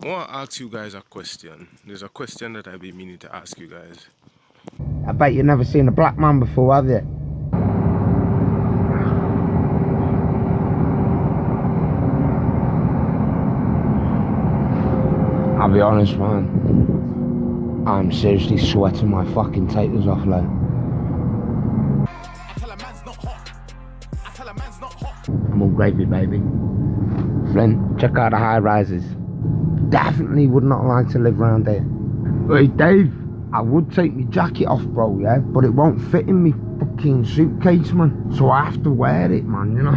I want to ask you guys a question. There's a question that I've been meaning to ask you guys. I bet you've never seen a black man before, have you? I'll be honest, man. I'm seriously sweating my fucking taters off, like. I'm all gravy, baby. Flynn, check out the high rises. Definitely would not like to live around there. Hey, Dave, I would take my jacket off, bro, yeah? But it won't fit in me fucking suitcase, man. So I have to wear it, man, you know?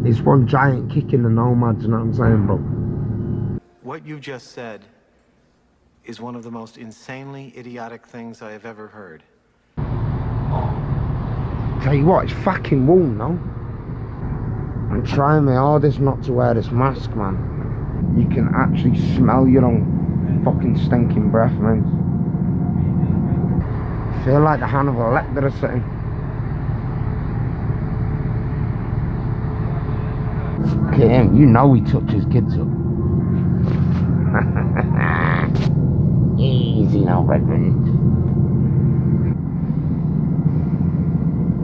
It's one giant kick in the nomads, you know what I'm saying, bro? What you just said is one of the most insanely idiotic things I have ever heard. Tell you what, it's fucking warm, no? I'm trying my hardest not to wear this mask, man. You can actually smell your own fucking stinking breath, man. I feel like the Hannibal Lecter or something. Look at him, you know he touches kids up. Easy now, Redmond.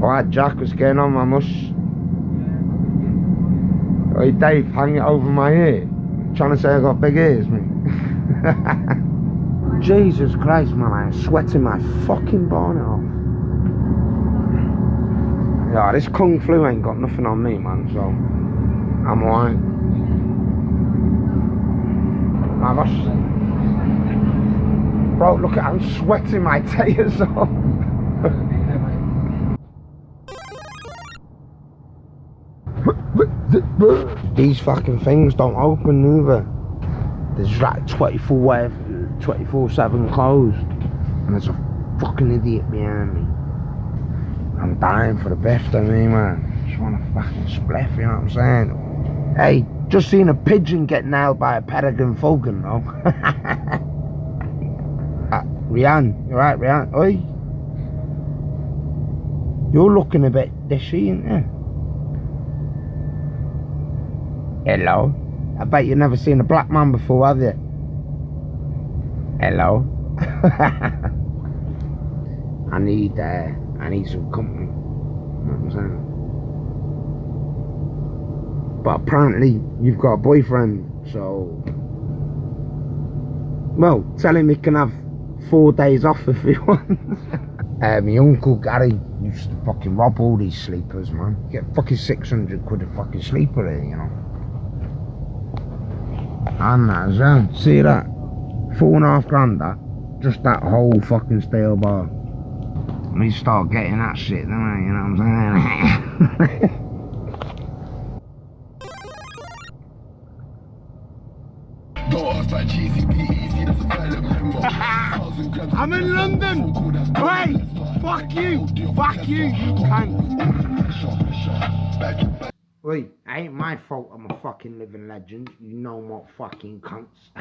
Alright, Jack, what's going on, my mush? Hey, Dave, hang it over my ear. Trying to say I got big ears, man. Jesus Christ, man, I'm sweating my fucking bonnet off. Yeah, this kung flu ain't got nothing on me, man, so I'm alright. Bro, look at, I'm sweating my taters off. These fucking things don't open either. There's like 24/7 closed. And there's a fucking idiot behind me. I'm dying for the best of me, man. Just want a fucking spliff, you know what I'm saying? Hey, just seen a pigeon get nailed by a peregrine falcon, though. Rian, you right, Rian? Oi. You're looking a bit dishy, ain't you? Hello? I bet you've never seen a black man before, have you? Hello? I need some company. You know what I'm saying? But apparently you've got a boyfriend, so... Well, tell him he can have 4 days off if he wants. My uncle Gary used to fucking rob all these sleepers, man. Get fucking 600 quid a fucking sleeper here, you know. And that as well. See that? 4.5 grand that. Just that whole fucking steel bar. We start getting that shit, don't I? You know what I'm saying? I'm in London! Hey! Fuck you! Fuck you, you cunt! Wait, it ain't my fault I'm a fucking living legend. You know what fucking cunts.